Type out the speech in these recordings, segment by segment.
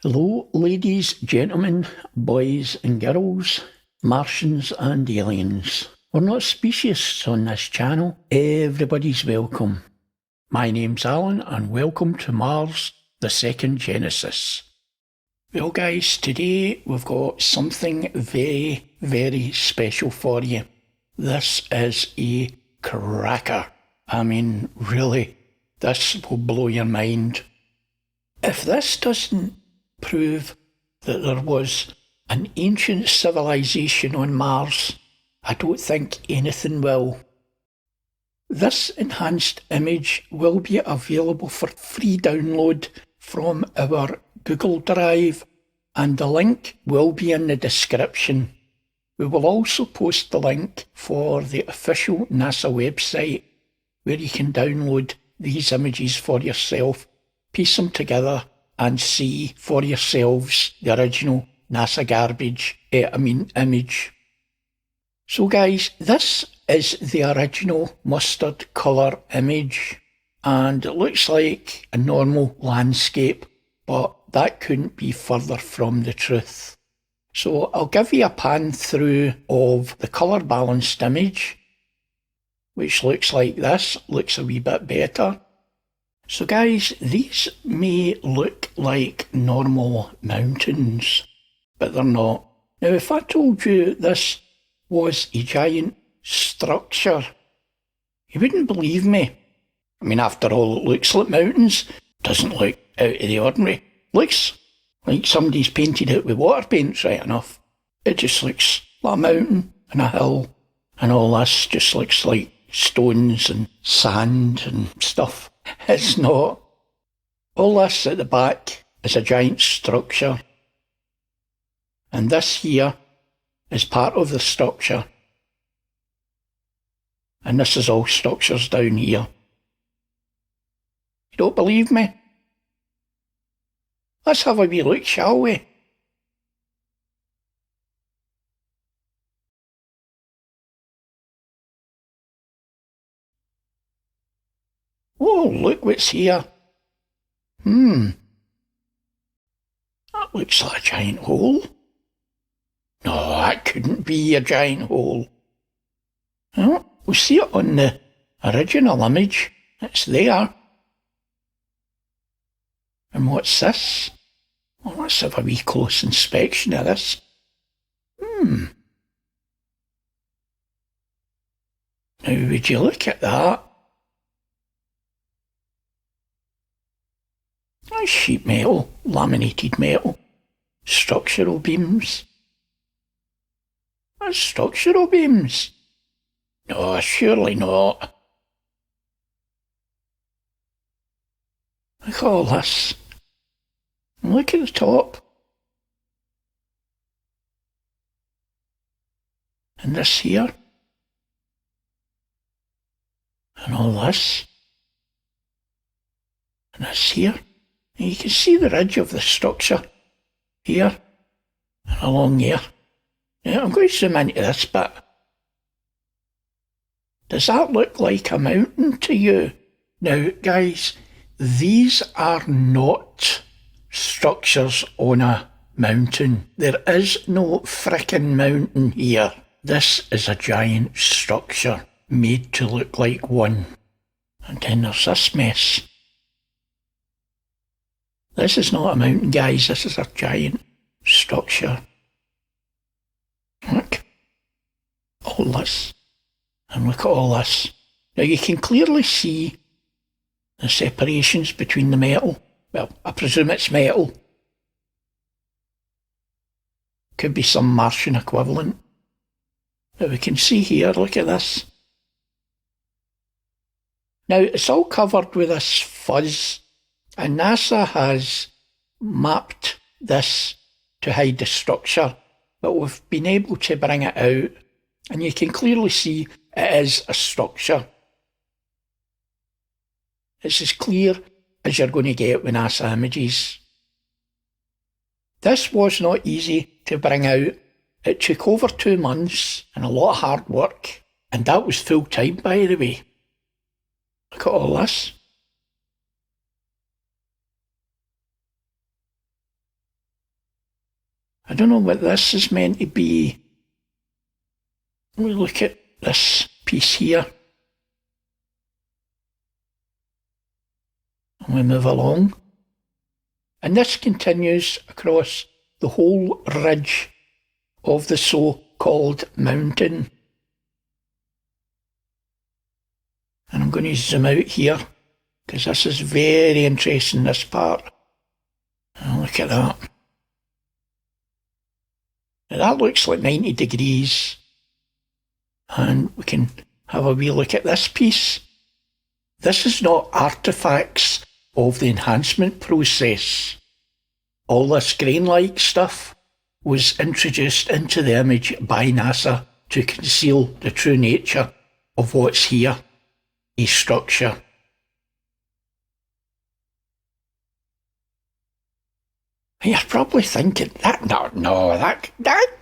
Hello, ladies, gentlemen, boys and girls, Martians and aliens. We're not speciesists on this channel. Everybody's welcome. My name's Alan and welcome to Mars, the Second Genesis. Well guys, today we've got something very, very special for you. This is a cracker. I mean, really, this will blow your mind. If this doesn't prove that there was an ancient civilization on Mars, I don't think anything will. This enhanced image will be available for free download from our Google Drive, and the link will be in the description. We will also post the link for the official NASA website where you can download these images for yourself, piece them together and see for yourselves the original NASA image. So guys, this is the original mustard colour image, and it looks like a normal landscape, but that couldn't be further from the truth. So I'll give you a pan through of the colour balanced image, which looks like this, looks a wee bit better. So guys, these may look like normal mountains, but they're not. Now if I told you this was a giant structure, you wouldn't believe me. I mean, after all, it looks like mountains. Doesn't look out of the ordinary. Looks like somebody's painted it with water paints, right enough. It just looks like a mountain and a hill, and all this just looks like stones and sand and stuff. It's not. All this at the back is a giant structure, and this here is part of the structure, and this is all structures down here. You don't believe me? Let's have a wee look, shall we? Oh, look what's here. That looks like a giant hole. No, that couldn't be a giant hole. Well, we'll see it on the original image. It's there. And what's this? Well, let's have a wee close inspection of this. Now, would you look at that? That's sheet metal, laminated metal, structural beams. That's structural beams. No, surely not. Look at all this. Look at the top. And this here. And all this. And this here. And you can see the ridge of the structure here and along here. Now I'm going to zoom into this bit. Does that look like a mountain to you? Now guys, these are not structures on a mountain. There is no frickin' mountain here. This is a giant structure made to look like one. And then there's this mess. This is not a mountain, guys. This is a giant structure. Look. All this. And look at all this. Now you can clearly see the separations between the metal. Well, I presume it's metal. Could be some Martian equivalent. But we can see here, look at this. Now it's all covered with this fuzz, and NASA has mapped this to hide the structure, but we've been able to bring it out, and you can clearly see it is a structure. It's as clear as you're going to get with NASA images. This was not easy to bring out. It took over 2 months and a lot of hard work, and that was full time, by the way. Look at all this. I don't know what this is meant to be. Let me look at this piece here. And we move along. And this continues across the whole ridge of the so-called mountain. And I'm going to zoom out here, because this is very interesting, this part. Oh, look at that. Now that looks like 90 degrees. And we can have a wee look at this piece. This is not artifacts of the enhancement process. All this grain-like stuff was introduced into the image by NASA to conceal the true nature of what's here, a structure. You're probably thinking, that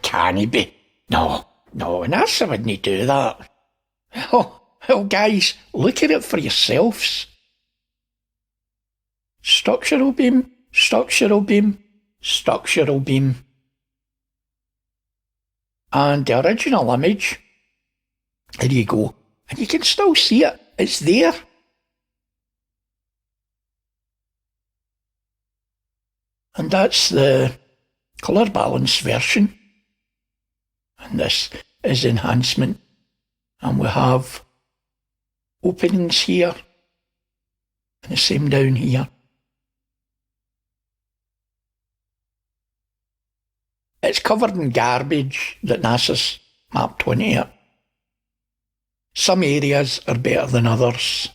can't be. No, NASA wouldn't do that. Oh, well guys, look at it for yourselves. Structural beam, structural beam, structural beam. And the original image, there you go. And you can still see it, it's there. And that's the colour balanced version. And this is enhancement. And we have openings here. And the same down here. It's covered in garbage that NASA's mapped onto it. Some areas are better than others.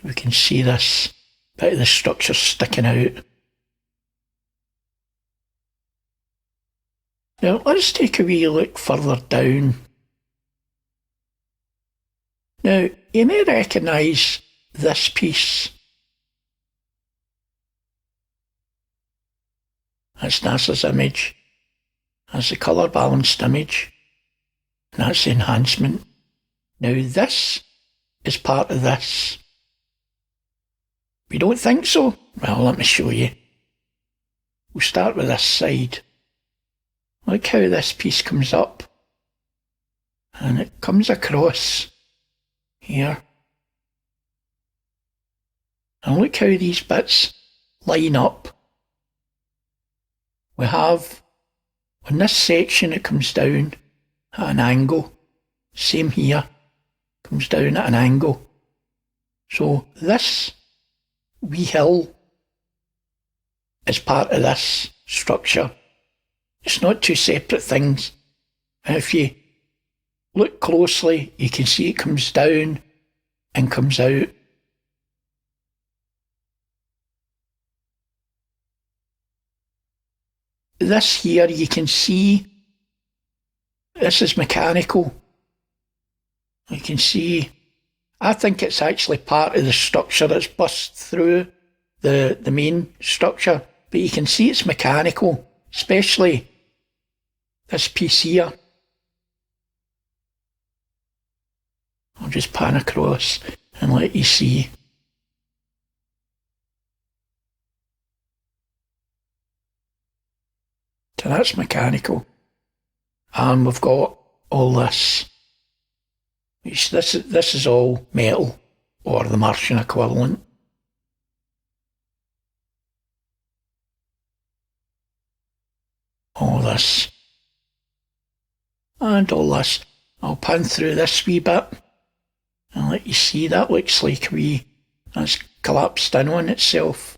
We can see this bit of the structure sticking out. Now let's take a wee look further down. Now you may recognise this piece. That's NASA's image. That's the colour balanced image. And that's the enhancement. Now this is part of this. You don't think so? Well, let me show you. We'll start with this side. Look how this piece comes up. And it comes across here. And look how these bits line up. We have, on this section it comes down at an angle. Same here, comes down at an angle. So this wee hill is part of this structure. It's not two separate things. And if you look closely, you can see it comes down and comes out. This here, you can see, this is mechanical. You can see, I think it's actually part of the structure that's bust through the main structure, but you can see it's mechanical, especially this piece here. I'll just pan across and let you see. So that's mechanical. And we've got all this. This is all metal, or the Martian equivalent. All this. And all this. I'll pan through this wee bit and let you see. That looks like that's collapsed in on itself.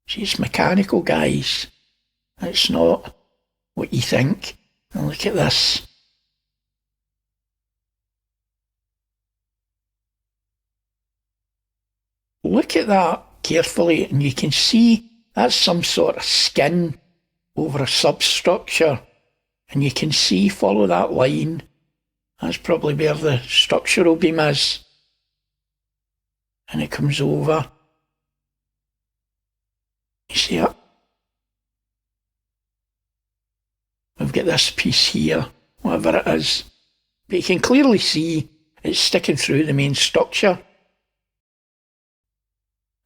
See, it's mechanical, guys. It's not what you think. And look at this. Look at that carefully and you can see that's some sort of skin over a substructure. And you can see, follow that line. That's probably where the structural beam is. And it comes over at this piece here, whatever it is. But you can clearly see it's sticking through the main structure.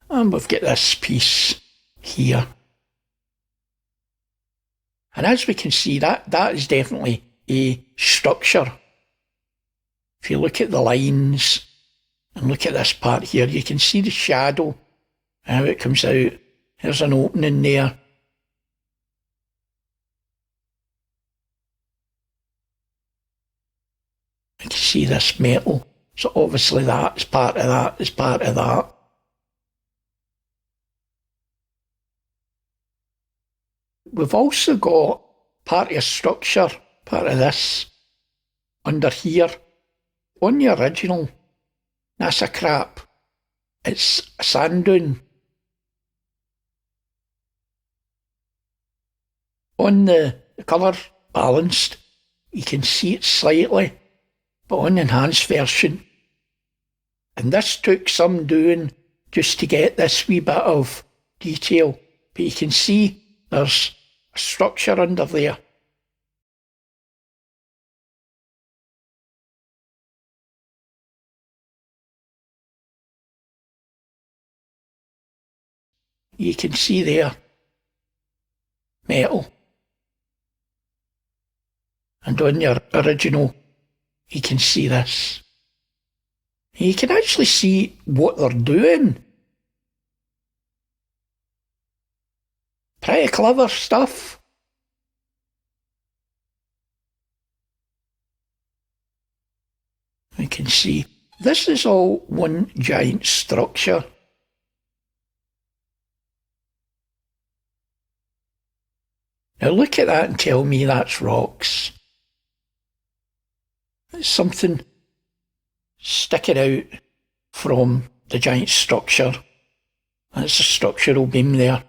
And we've got this piece here. And as we can see, that is definitely a structure. If you look at the lines and look at this part here, you can see the shadow, how it comes out. There's an opening there. You can see this metal. So obviously that's part of that, is part of that. We've also got part of a structure, part of this, under here. On the original, that's a crap. It's a sand dune. On the colour balanced, you can see it slightly, but on the enhanced version. And this took some doing just to get this wee bit of detail. But you can see there's a structure under there. You can see there, metal. And on your original, you can see this. You can actually see what they're doing. Pretty clever stuff. You can see this is all one giant structure. Now look at that and tell me that's rocks. It's something sticking out from the giant structure. That's a structural beam there.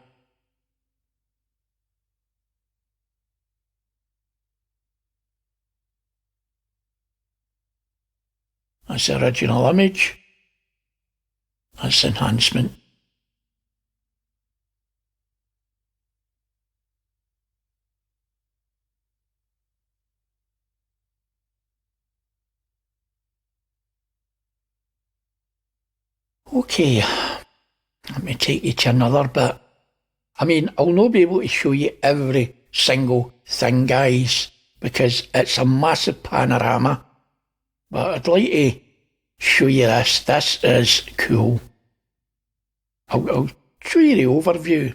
That's the original image. That's enhancement. Okay, let me take you to another bit. I mean, I'll not be able to show you every single thing, guys, because it's a massive panorama. But I'd like to show you this. This is cool. I'll show you the overview.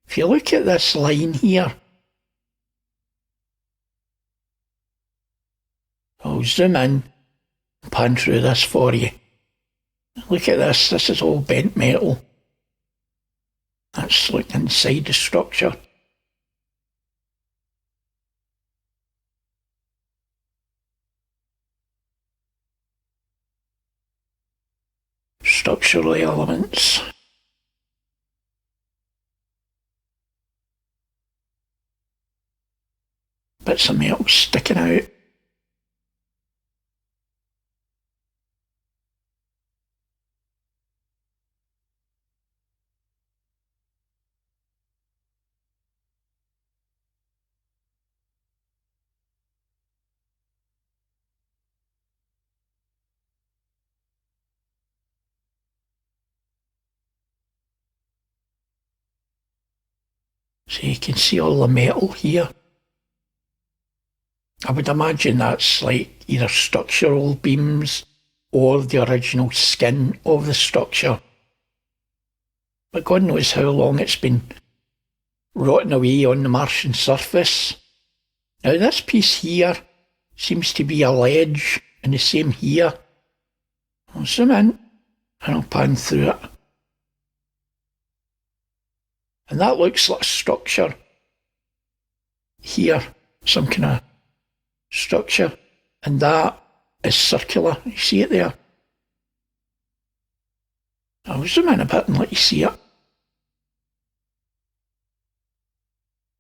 If you look at this line here, I'll zoom in and pan through this for you. Look at this. This is all bent metal. That's like inside the structure. Structural elements. Bits of metal sticking out. So you can see all the metal here. I would imagine that's like either structural beams or the original skin of the structure. But God knows how long it's been rotting away on the Martian surface. Now this piece here seems to be a ledge, and the same here. I'll zoom in and I'll pan through it. And that looks like a structure here, some kind of structure, and that is circular. You see it there? I'll zoom in a bit and let you see it.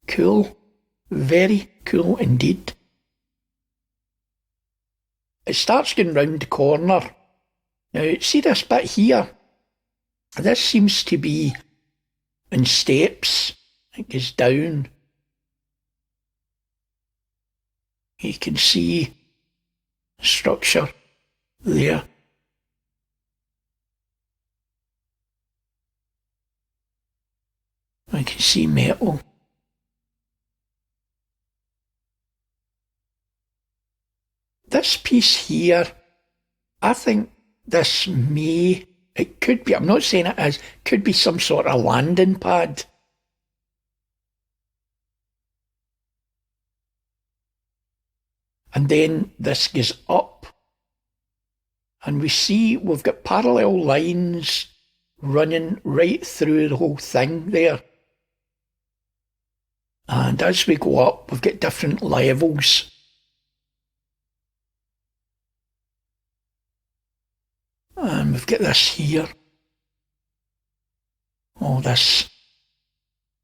Cool. Very cool indeed. It starts going round the corner. Now, see this bit here? This seems to be in steps. It goes down. You can see structure there. I can see metal. This piece here, I think this it could be, I'm not saying it is, could be some sort of landing pad. And then this goes up. And we see we've got parallel lines running right through the whole thing there. And as we go up, we've got different levels. And we've got this here. All this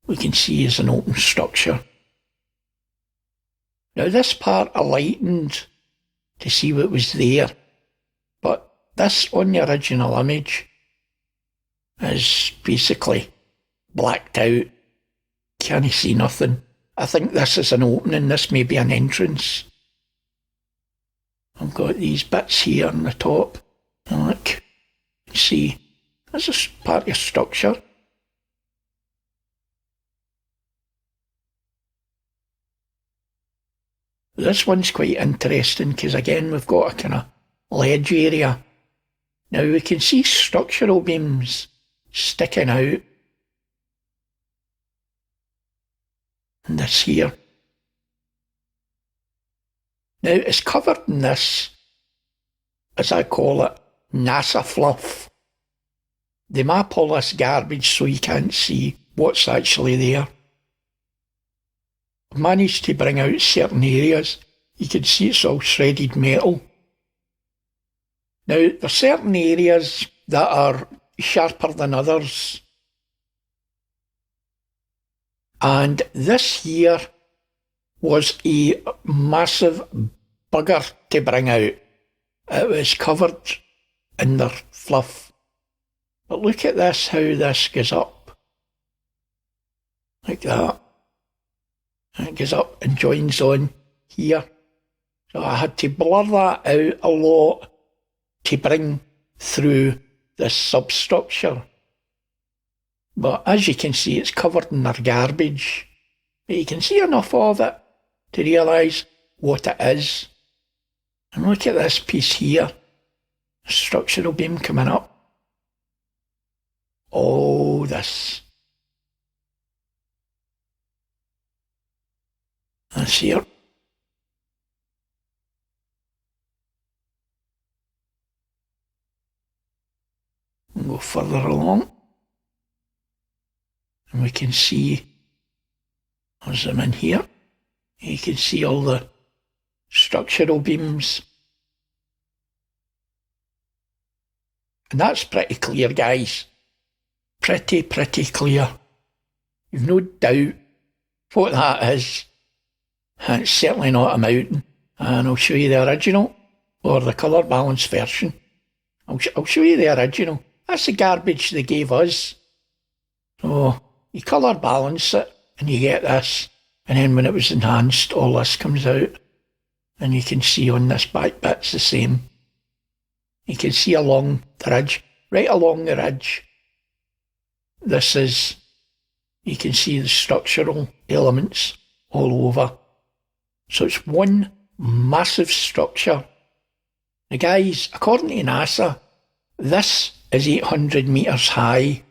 we can see is an open structure. Now this part I lightened to see what was there, but this on the original image is basically blacked out. Can't see nothing. I think this is an opening, this may be an entrance. I've got these bits here on the top. Look, see, this is part of structure. This one's quite interesting because again we've got a kind of ledge area. Now we can see structural beams sticking out. And this here. Now it's covered in this, as I call it, NASA fluff. They map all this garbage so you can't see what's actually there. I've managed to bring out certain areas. You can see it's all shredded metal. Now, there's certain areas that are sharper than others. And this here was a massive bugger to bring out. It was covered in their fluff. But look at this, how this goes up. Like that. And it goes up and joins on here. So I had to blur that out a lot to bring through this substructure. But as you can see, it's covered in their garbage. But you can see enough of it to realise what it is. And look at this piece here. A structural beam coming up. Oh, this. This here. We'll go further along. And we can see, I'll zoom in here. You can see all the structural beams. And that's pretty clear, guys. Pretty clear. You've no doubt what that is. And it's certainly not a mountain. And I'll show you the original, or the colour balance version. I'll show you the original. That's the garbage they gave us. So you colour balance it, and you get this. And then when it was enhanced, all this comes out. And you can see on this back bit's the same. You can see along the ridge, right along the ridge. This is, you can see the structural elements all over. So it's one massive structure. Now guys, according to NASA, this is 800 metres high.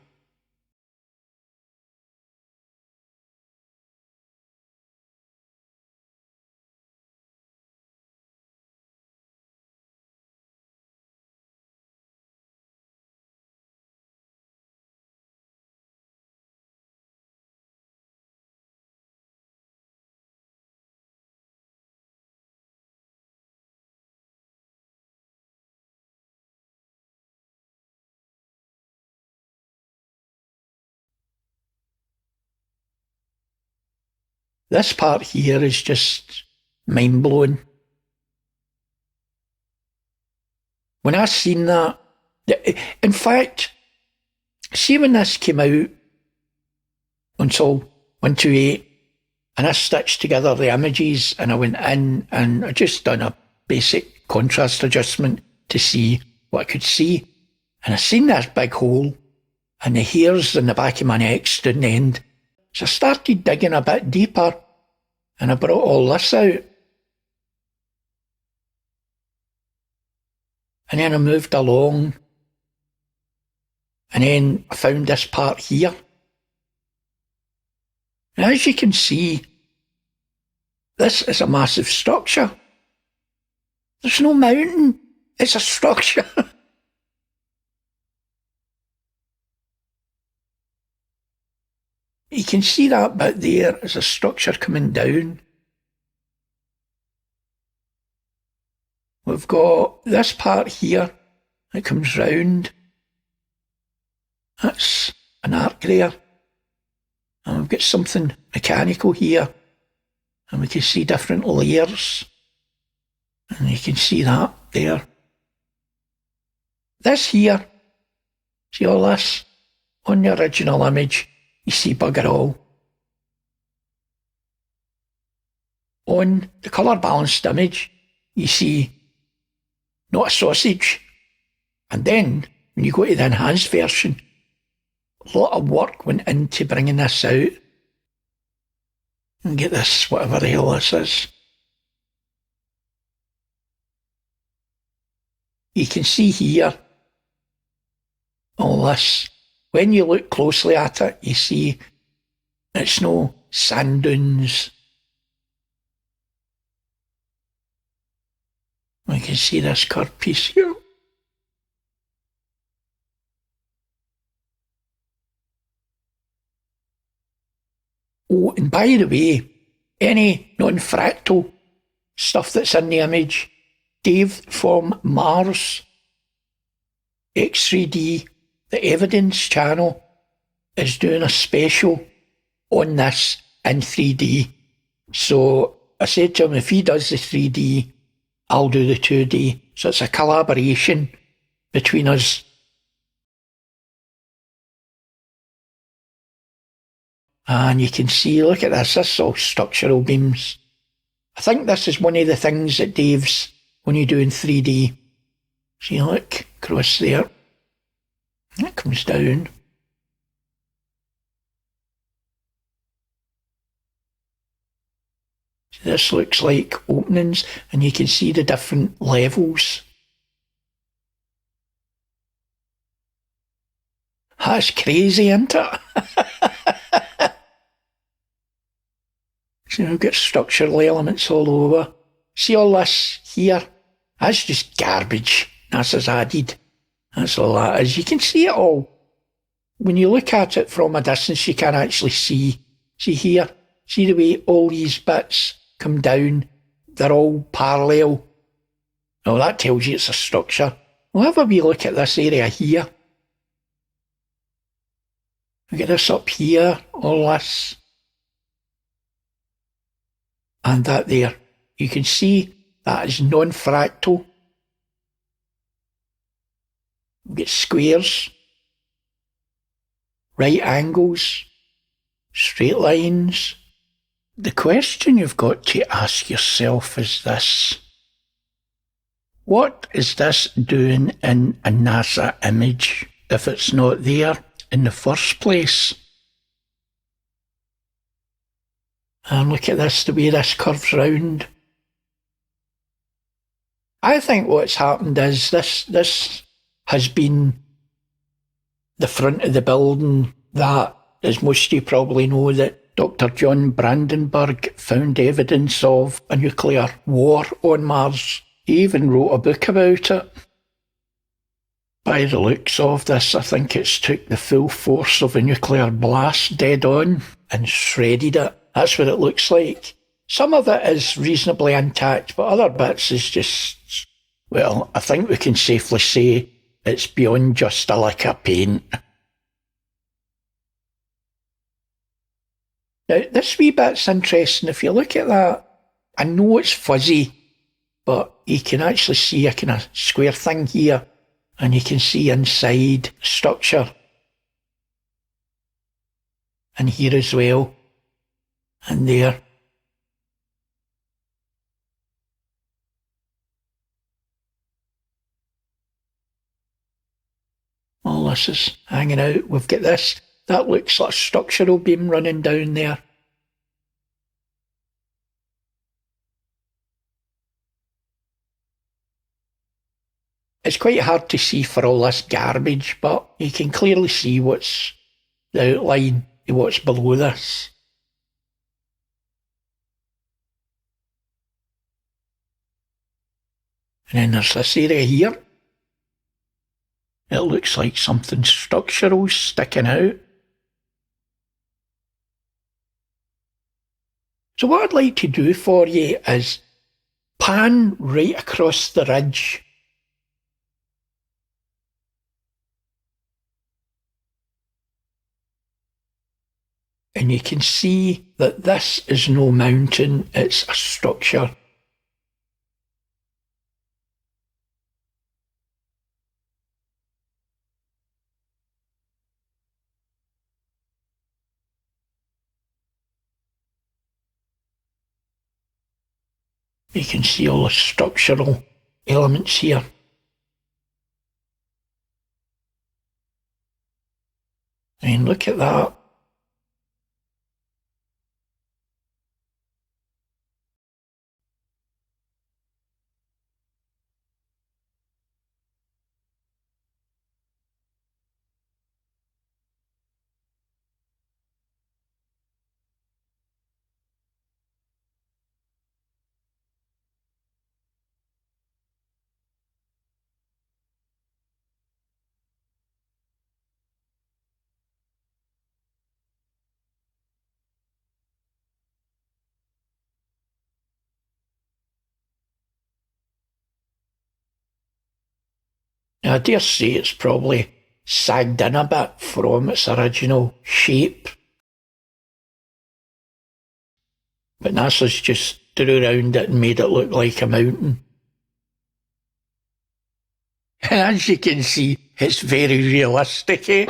This part here is just mind-blowing. When I seen that, in fact, see when this came out on Sol 128, And I stitched together the images, and I went in and I just done a basic contrast adjustment to see what I could see. And I seen this big hole and the hairs in the back of my neck stood in the end. So I started digging a bit deeper and I brought all this out. And then I moved along and then I found this part here. And as you can see, this is a massive structure. There's no mountain, it's a structure. You can see that bit there as a structure coming down. We've got this part here that comes round. That's an arc there. And we've got something mechanical here. And we can see different layers. And you can see that there. This here, see all this? On the original image, you see bugger all. On the colour balanced image, you see not a sausage. And then, when you go to the enhanced version, a lot of work went into bringing this out. And get this, whatever the hell this is. You can see here, all this. When you look closely at it, you see it's no sand dunes. You can see this curved piece here. Oh, and by the way, any non-fractal stuff that's in the image, Dave from Mars, X3D, the Evidence channel, is doing a special on this in 3D. So I said to him, if he does the 3D, I'll do the 2D. So it's a collaboration between us. And you can see, look at this is all structural beams. I think this is one of the things that Dave's only doing 3D. See, look, across there. That comes down. So this looks like openings, and you can see the different levels. That's crazy, isn't it? So we've got structural elements all over. See all this here? That's just garbage NASA's added. That's all that is. You can see it all. When you look at it from a distance, you can actually see. See here? See the way all these bits come down? They're all parallel. Now that tells you it's a structure. We'll have a wee look at this area here. We get this up here, all this. And that there. You can see that is non-fractal. We get squares, right angles, straight lines. The question you've got to ask yourself is this. What is this doing in a NASA image if it's not there in the first place? And look at this, the way this curves round. I think what's happened is this has been the front of the building that, as most of you probably know, that Dr. John Brandenburg found evidence of a nuclear war on Mars. He even wrote a book about it. By the looks of this, I think it's took the full force of a nuclear blast dead on and shredded it. That's what it looks like. Some of it is reasonably intact, but other bits is just, well, I think we can safely say it's beyond just a lick of paint. Now, this wee bit's interesting. If you look at that, I know it's fuzzy, but you can actually see a kind of square thing here, and you can see inside structure. And here as well. And there. all this is hanging out. We've got this. That looks like a structural beam running down there. It's quite hard to see for all this garbage, but you can clearly see what's the outline of what's below this. And then there's this area here. It looks like something structural sticking out. So what I'd like to do for you is pan right across the ridge. And you can see that this is no mountain, it's a structure. You can see all the structural elements here. And look at that. I dare say it's probably sagged in a bit from its original shape. But NASA's just drew around it and made it look like a mountain. And as you can see, it's very realistic, eh?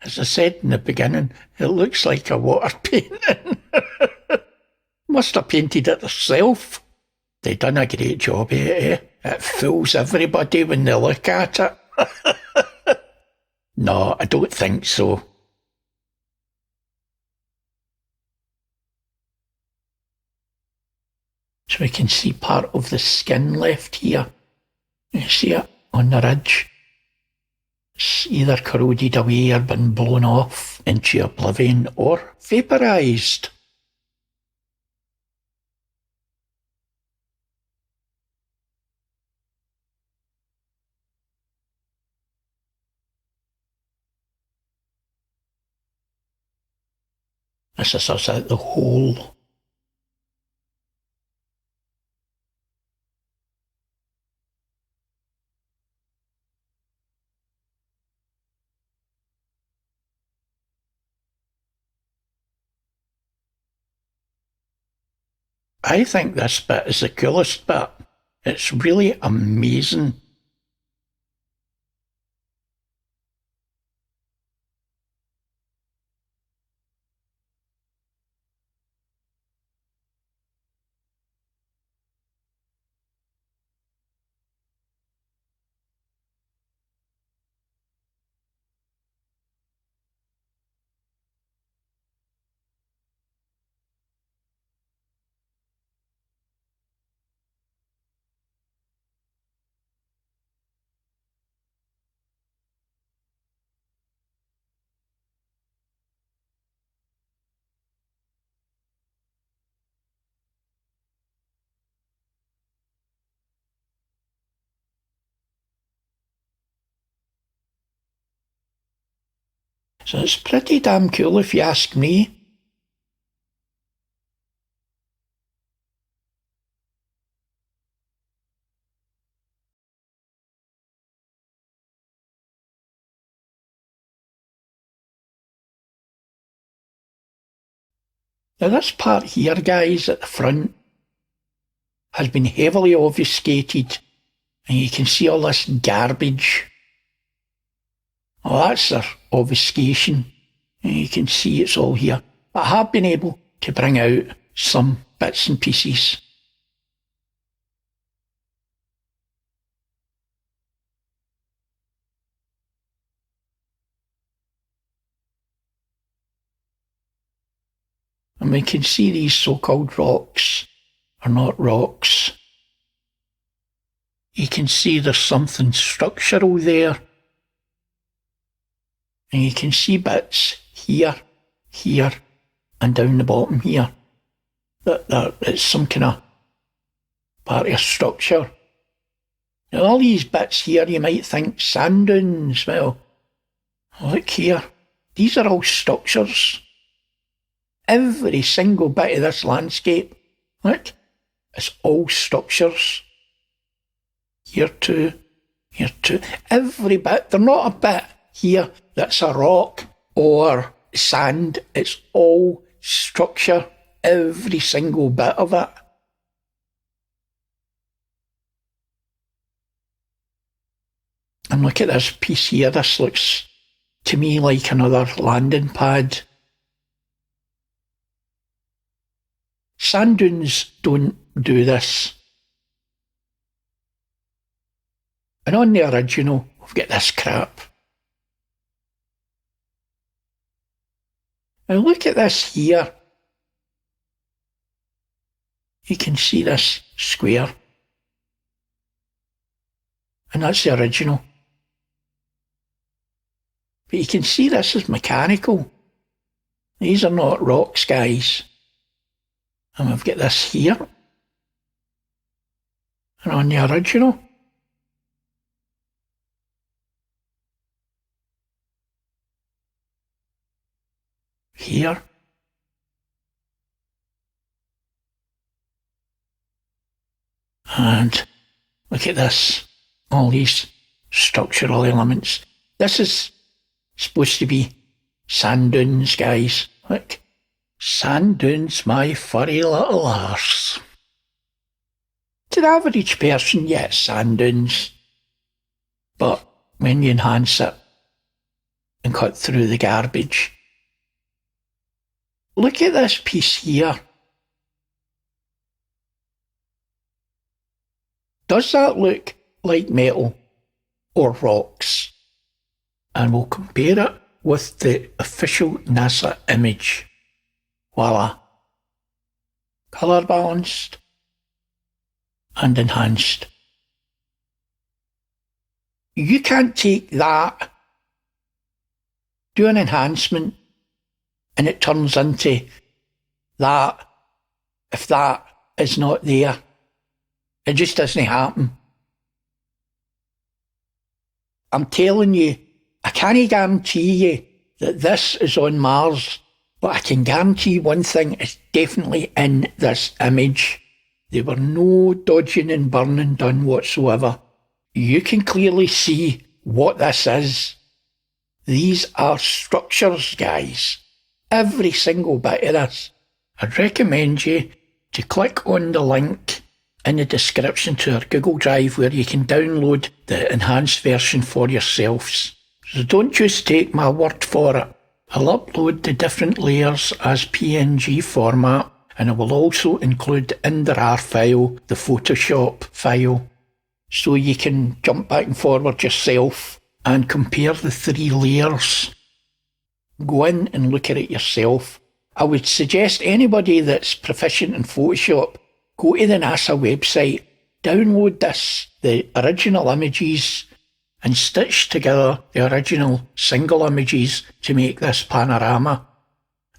As I said in the beginning, it looks like a water painting. Must have painted it themselves. They done a great job, eh? It fools everybody when they look at it. No, I don't think so. So we can see part of the skin left here. You see it on the ridge. It's either corroded away or been blown off into oblivion or vaporised. This is us at the hole. I think this bit is the coolest bit. It's really amazing. So it's pretty damn cool if you ask me. Now this part here, guys, at the front, has been heavily obfuscated, and you can see all this garbage. Oh, that's their obfuscation. And you can see it's all here. But I have been able to bring out some bits and pieces. And we can see these so-called rocks are not rocks. You can see there's something structural there. And you can see bits here, here, and down the bottom here. That it's some kind of part of a structure. Now all these bits here you might think sand dunes. Well, look here. These are all structures. Every single bit of this landscape, look, it's all structures. Here too, here too. Every bit. They're not a bit here that's a rock or sand. It's all structure. Every single bit of it. And look at this piece here. This looks to me like another landing pad. Sand dunes don't do this. And on the original, we've got this crap. Now look at this here. You can see this square. And that's the original. But you can see this is mechanical. These are not rocks, guys. And we've got this here. And on the original, here. And look at this. All these structural elements. This is supposed to be sand dunes, guys. Look. Sand dunes, my furry little arse. To the average person, yes, sand dunes. But when you enhance it and cut through the garbage, look at this piece here. Does that look like metal or rocks? And we'll compare it with the official NASA image. Voila. Colour balanced and enhanced. You can't take that, do an enhancement, and it turns into that if that is not there. It just doesn't happen. I'm telling you, I can't guarantee you that this is on Mars, but I can guarantee one thing is definitely in this image. There were no dodging and burning done whatsoever. You can clearly see what this is. These are structures, guys. Every single bit of this. I'd recommend you to click on the link in the description to our Google Drive where you can download the enhanced version for yourselves. So don't just take my word for it. I'll upload the different layers as PNG format, and I will also include in the RAR file the Photoshop file, so you can jump back and forward yourself and compare the three layers. Go in and look at it yourself. I would suggest anybody that's proficient in Photoshop, go to the NASA website, download this, the original images, and stitch together the original single images to make this panorama,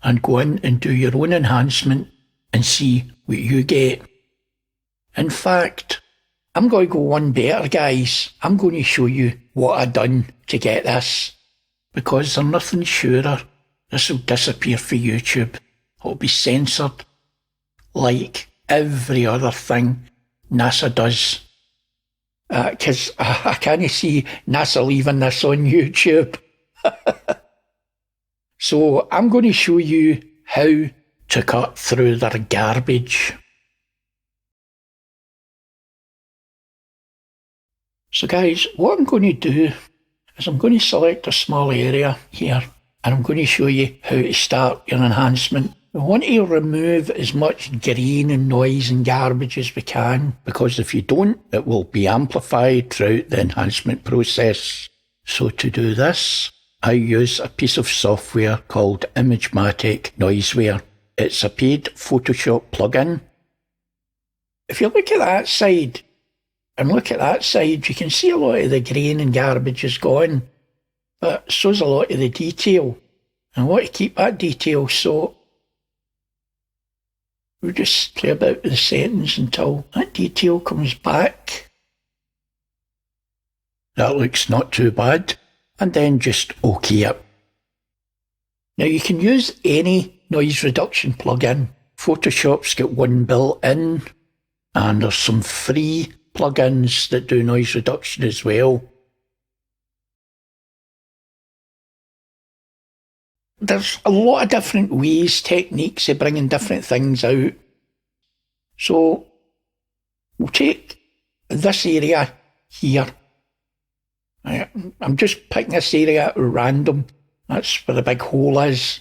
and go in and do your own enhancement and see what you get. In fact, I'm going to go one better, guys. I'm going to show you what I done to get this, because there's nothing surer. This will disappear for YouTube. It'll be censored like every other thing NASA does. Because I can't see NASA leaving this on YouTube. So I'm going to show you how to cut through their garbage. So guys, what I'm going to do is I'm going to select a small area here, and I'm going to show you how to start your enhancement. We want to remove as much grain and noise and garbage as we can, because if you don't, it will be amplified throughout the enhancement process. So to do this, I use a piece of software called Imagematic Noiseware. it's a paid Photoshop plugin. If you look at that side and look at that side, you can see a lot of the grain and garbage is gone, but so's a lot of the detail. And I want to keep that detail, so we'll just play about with the settings until that detail comes back. That looks not too bad. And then just OK it. Now you can use any noise reduction plugin. Photoshop's got one built in, and there's some free plugins that do noise reduction as well. There's a lot of different ways, techniques of bringing different things out. So we'll take this area here. I'm just picking this area at random. That's where the big hole is.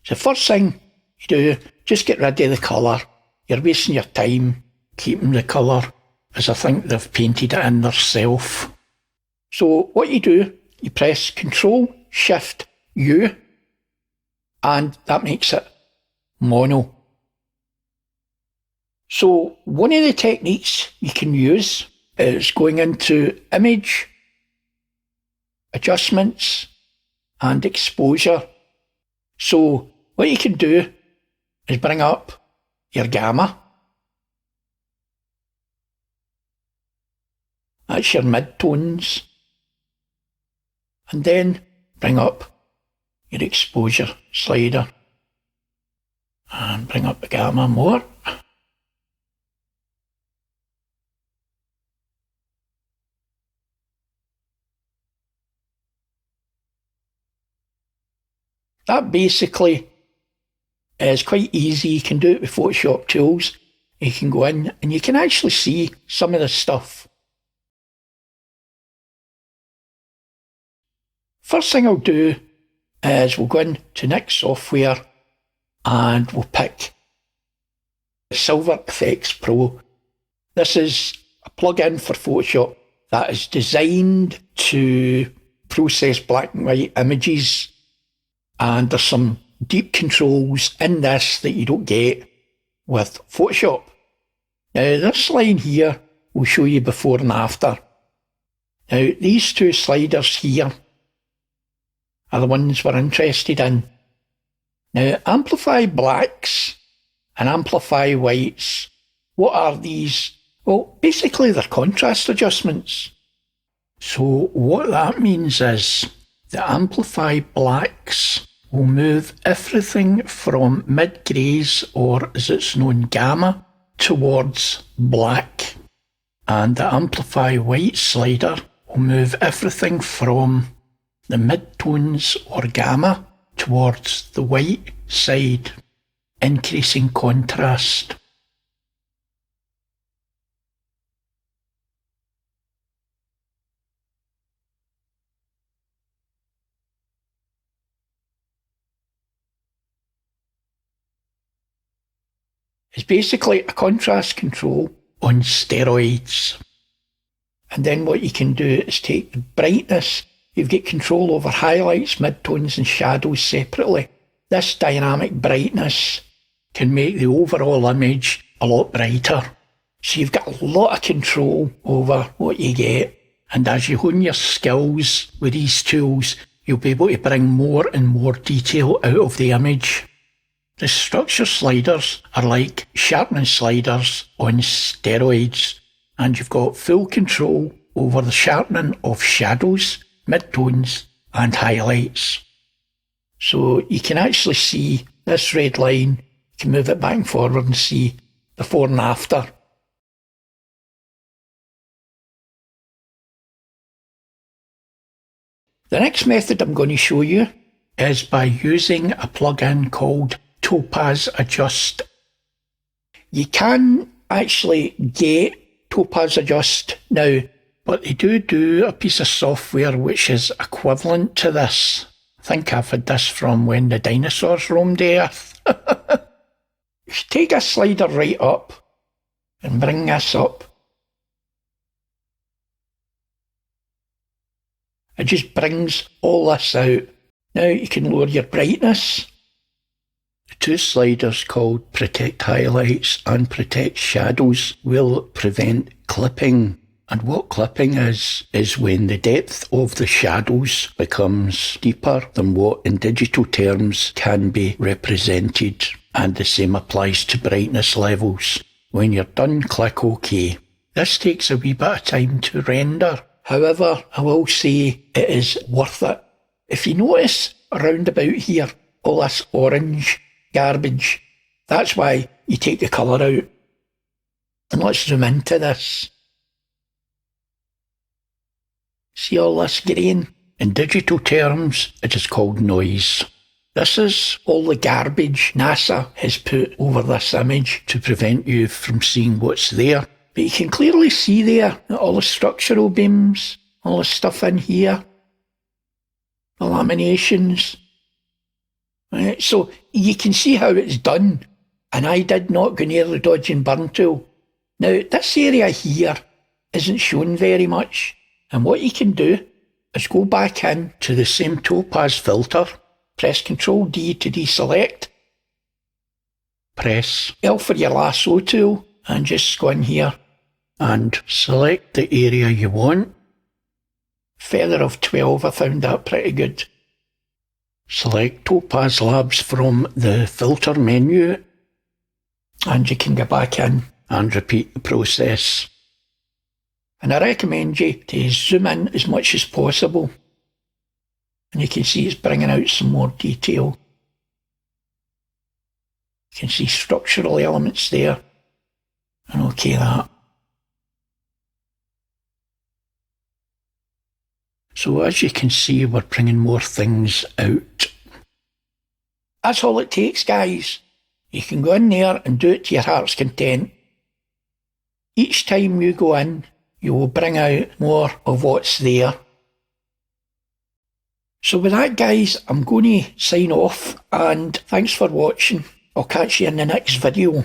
So the first thing you do, just get rid of the colour. You're wasting your time keeping the colour, as I think they've painted it in themselves. So what you do, you press Control-Shift-U, and that makes it mono. So one of the techniques you can use is going into Image, Adjustments, and Exposure. So what you can do is bring up your gamma. That's your midtones. And then bring up your exposure slider. And bring up the gamma more. That basically is quite easy. You can do it with Photoshop tools. You can go in and you can actually see some of the stuff. First thing I'll do is we'll go into Nik Software and we'll pick Silver Efex Pro. This is a plugin for Photoshop that is designed to process black and white images. And there's some deep controls in this that you don't get with Photoshop. Now, this line here will show you before and after. Now, these two sliders here are the ones we're interested in. Now, amplify blacks and amplify whites. What are these? Well, basically they're contrast adjustments. So what that means is the amplify blacks will move everything from mid-greys, or as it's known, gamma, towards black. And the amplify white slider will move everything from the midtones or gamma towards the white side, increasing contrast. It's basically a contrast control on steroids. And then what you can do is take the brightness. You've got control over highlights, midtones and shadows separately. This dynamic brightness can make the overall image a lot brighter. So you've got a lot of control over what you get. And as you hone your skills with these tools, you'll be able to bring more and more detail out of the image. The structure sliders are like sharpening sliders on steroids, and you've got full control over the sharpening of shadows, midtones and highlights. So you can actually see this red line, you can move it back and forward and see before and after. The next method I'm going to show you is by using a plugin called Topaz Adjust. You can actually get Topaz Adjust now, but they do a piece of software which is equivalent to this. I think I've had this from when the dinosaurs roamed the earth. You take a slider right up and bring this up. It just brings all this out. Now you can lower your brightness. The two sliders called Protect Highlights and Protect Shadows will prevent clipping. And what clipping is when the depth of the shadows becomes deeper than what in digital terms can be represented. And the same applies to brightness levels. When you're done, click OK. This takes a wee bit of time to render. However, I will say it is worth it. If you notice around about here, all this orange garbage, that's why you take the colour out. And let's zoom into this. See all this green? In digital terms, it is called noise. This is all the garbage NASA has put over this image to prevent you from seeing what's there. But you can clearly see there all the structural beams, all the stuff in here, the laminations. Right, so you can see how it's done. And I did not go near the dodge and burn tool. Now, this area here isn't shown very much. And what you can do is go back in to the same Topaz filter, press Ctrl D to deselect, press L for your lasso tool, and just go in here and select the area you want. Feather of 12, I found that pretty good. Select Topaz Labs from the filter menu, and you can go back in and repeat the process. And I recommend you to zoom in as much as possible. And you can see it's bringing out some more detail. You can see structural elements there. And OK that. So as you can see, we're bringing more things out. That's all it takes, guys. You can go in there and do it to your heart's content. Each time you go in, you will bring out more of what's there. So with that, guys, I'm going to sign off, and thanks for watching. I'll catch you in the next video.